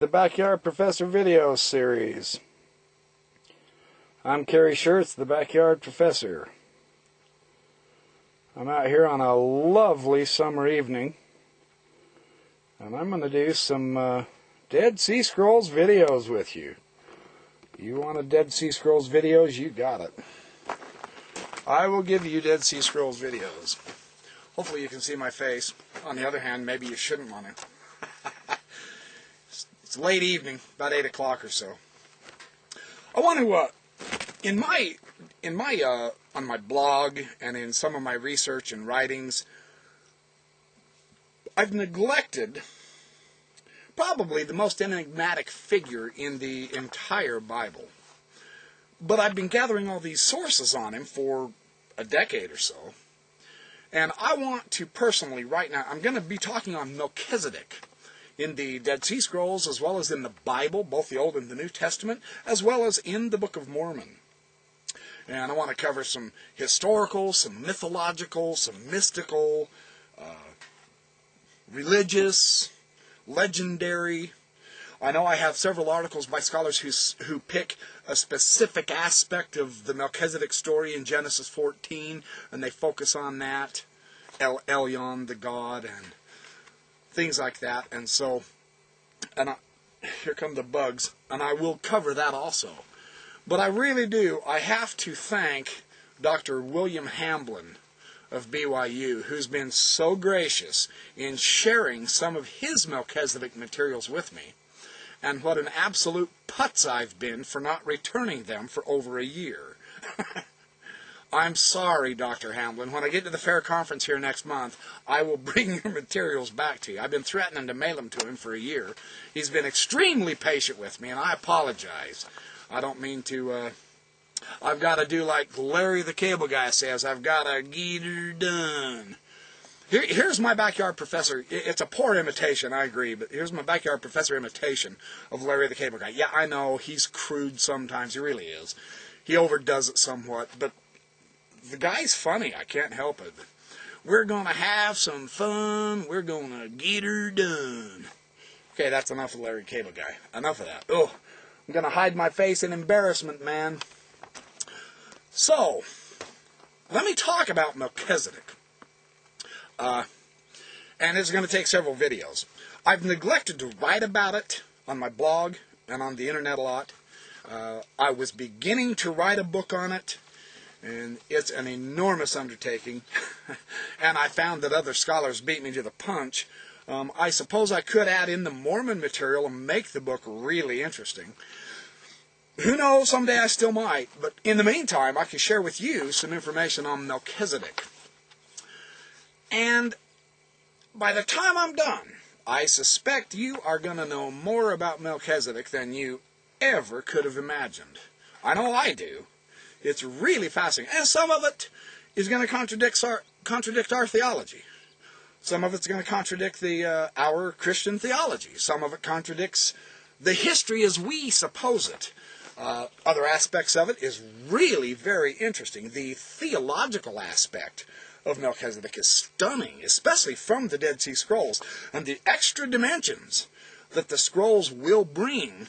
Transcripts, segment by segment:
The Backyard Professor video series. I'm Kerry Schertz, the Backyard Professor. I'm out here on a lovely summer evening, and I'm going to do some Dead Sea Scrolls videos with you. You want a Dead Sea Scrolls videos? You got it. I will give you Dead Sea Scrolls videos. Hopefully you can see my face. On the other hand, maybe you shouldn't want to. It's late evening, about 8 o'clock or so. I want to, on my blog and in some of my research and writings, I've neglected probably the most enigmatic figure in the entire Bible. But I've been gathering all these sources on him for a decade or so. And I want to personally, right now, I'm going to be talking on Melchizedek in the Dead Sea Scrolls, as well as in the Bible, both the Old and the New Testament, as well as in the Book of Mormon. And I want to cover some historical, some mythological, some mystical, religious, legendary. I know I have several articles by scholars who pick a specific aspect of the Melchizedek story in Genesis 14, and they focus on that, Elyon, the god, and things like that. And so, here come the bugs, and I will cover that also. But I really do, I have to thank Dr. William Hamblin of BYU, who's been so gracious in sharing some of his Melchizedek materials with me, and what an absolute putz I've been for not returning them for over a year. I'm sorry, Dr. Hamblin. When I get to the fair conference here next month, I will bring your materials back to you. I've been threatening to mail them to him for a year. He's been extremely patient with me, and I apologize. I don't mean to, I've got to do like Larry the Cable Guy says, I've got to get her done. Here's my Backyard Professor. It's a poor imitation, I agree, but here's my Backyard Professor imitation of Larry the Cable Guy. Yeah, I know, he's crude sometimes, he really is. He overdoes it somewhat, but the guy's funny, I can't help it. We're going to have some fun, we're going to get her done. Okay, that's enough of Larry the Cable Guy. Enough of that. Oh, I'm going to hide my face in embarrassment, man. So, let me talk about Melchizedek. And it's going to take several videos. I've neglected to write about it on my blog and on the internet a lot. I was beginning to write a book on it, and it's an enormous undertaking. And I found that other scholars beat me to the punch. I suppose I could add in the Mormon material and make the book really interesting. Who knows, someday I still might. But in the meantime, I can share with you some information on Melchizedek. And by the time I'm done, I suspect you are going to know more about Melchizedek than you ever could have imagined. I know I do. It's really fascinating. And some of it is going to contradict our theology. Some of it's going to contradict our Christian theology. Some of it contradicts the history as we suppose it. Other aspects of it is really very interesting. The theological aspect of Melchizedek is stunning, especially from the Dead Sea Scrolls, and the extra dimensions that the scrolls will bring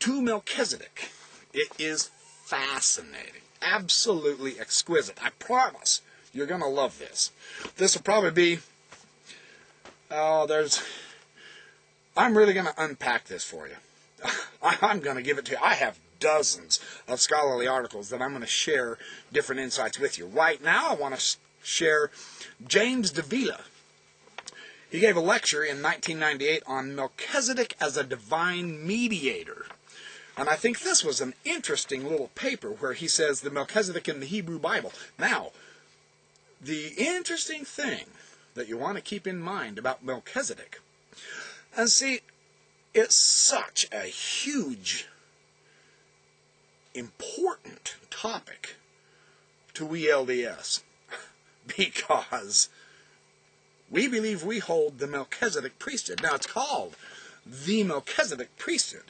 to Melchizedek. It is fascinating, absolutely exquisite. I promise you're going to love this. This will probably be, I'm really going to unpack this for you. I'm going to give it to you. I have dozens of scholarly articles that I'm going to share different insights with you. Right now, I want to share James Davila. He gave a lecture in 1998 on Melchizedek as a divine mediator. And I think this was an interesting little paper where he says the Melchizedek in the Hebrew Bible. Now, the interesting thing that you want to keep in mind about Melchizedek, and see, it's such a huge, important topic to we LDS, because we believe we hold the Melchizedek priesthood. Now, it's called the Melchizedek priesthood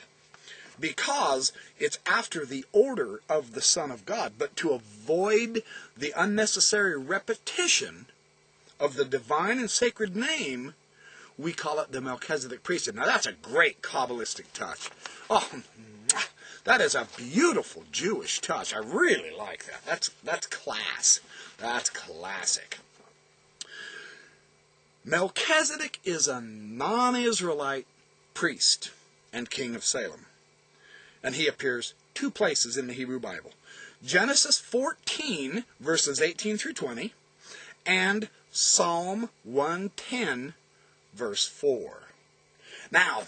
because it's after the order of the Son of God. But to avoid the unnecessary repetition of the divine and sacred name, we call it the Melchizedek priesthood. Now that's a great Kabbalistic touch. Oh, that is a beautiful Jewish touch. I really like that. That's class. That's classic. Melchizedek is a non-Israelite priest and king of Salem. And he appears 2 places in the Hebrew Bible. Genesis 14, verses 18 through 20, and Psalm 110, verse 4. Now,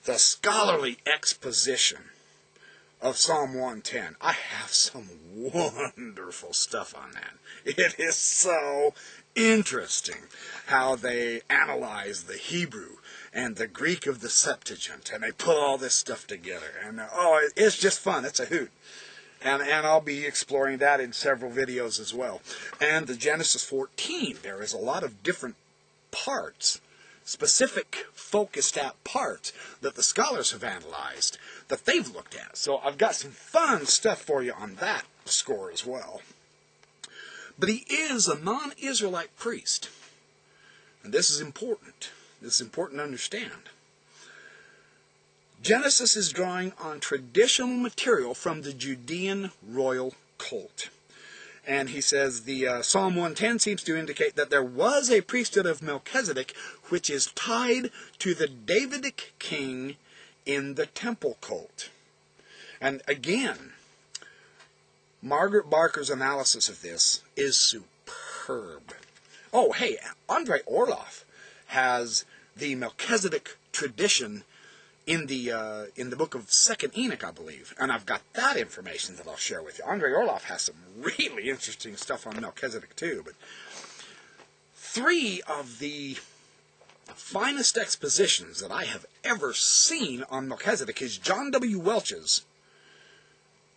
the scholarly exposition of Psalm 110, I have some wonderful stuff on that. It is so interesting how they analyze the Hebrew and the Greek of the Septuagint, and they put all this stuff together. And it's just fun. It's a hoot. And I'll be exploring that in several videos as well. And the Genesis 14, there is a lot of different parts, specific focused at parts that the scholars have analyzed, that they've looked at. So I've got some fun stuff for you on that score as well. But he is a non-Israelite priest. And this is important. This is important to understand. Genesis is drawing on traditional material from the Judean royal cult. And he says the Psalm 110 seems to indicate that there was a priesthood of Melchizedek which is tied to the Davidic king in the temple cult. And again, Margaret Barker's analysis of this is superb. Oh, hey, Andrei Orlov has the Melchizedek tradition in the book of 2nd Enoch, I believe. And I've got that information that I'll share with you. Andrei Orlov has some really interesting stuff on Melchizedek too. But 3 of the finest expositions that I have ever seen on Melchizedek is John W. Welch's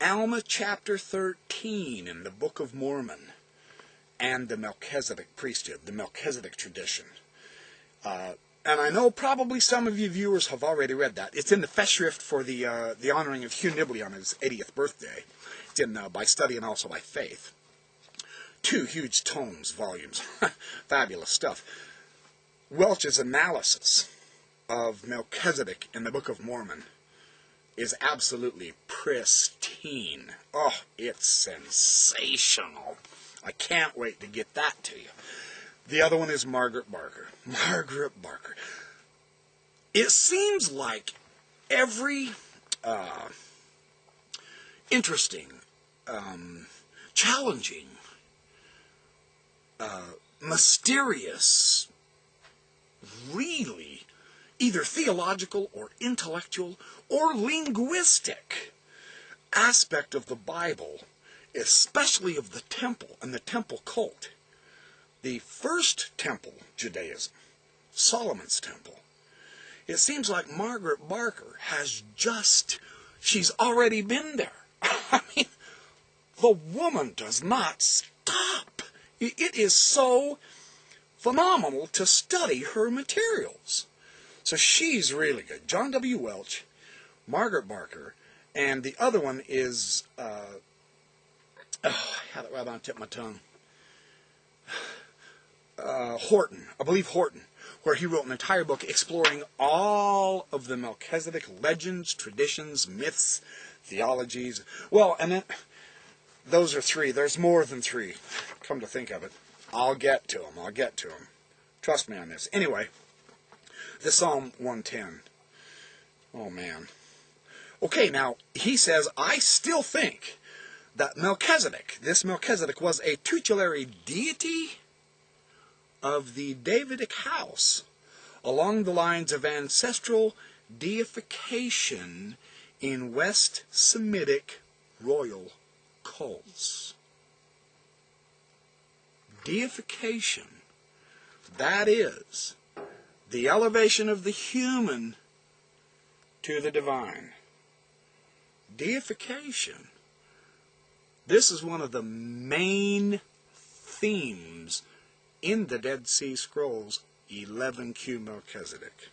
Alma chapter 13 in the Book of Mormon and the Melchizedek priesthood, the Melchizedek tradition. And I know probably some of you viewers have already read that. It's in the Festschrift for the honoring of Hugh Nibley on his 80th birthday. It's in By Study and Also by Faith. 2 huge tomes, volumes. Fabulous stuff. Welch's analysis of Melchizedek in the Book of Mormon is absolutely pristine. Oh, it's sensational. I can't wait to get that to you. The other one is Margaret Barker. Margaret Barker. It seems like every interesting, challenging, mysterious, really either theological or intellectual or linguistic aspect of the Bible, especially of the temple and the temple cult. The first temple, Judaism, Solomon's temple, it seems like Margaret Barker has she's already been there. I mean, the woman does not stop. It is so phenomenal to study her materials. So she's really good. John W. Welch, Margaret Barker, and the other one is, I had it right on the tip of my tongue. Horton, I believe Horton, where he wrote an entire book exploring all of the Melchizedek legends, traditions, myths, theologies. Well, and then those are 3. There's more than 3. Come to think of it. I'll get to them. Trust me on this. Anyway, the Psalm 110. Oh, man. Okay, now, he says, I still think that this Melchizedek was a tutelary deity of the Davidic house along the lines of ancestral deification in West Semitic royal cults. Deification, that is the elevation of the human to the divine. Deification, this is one of the main themes in the Dead Sea Scrolls, 11Q Melchizedek.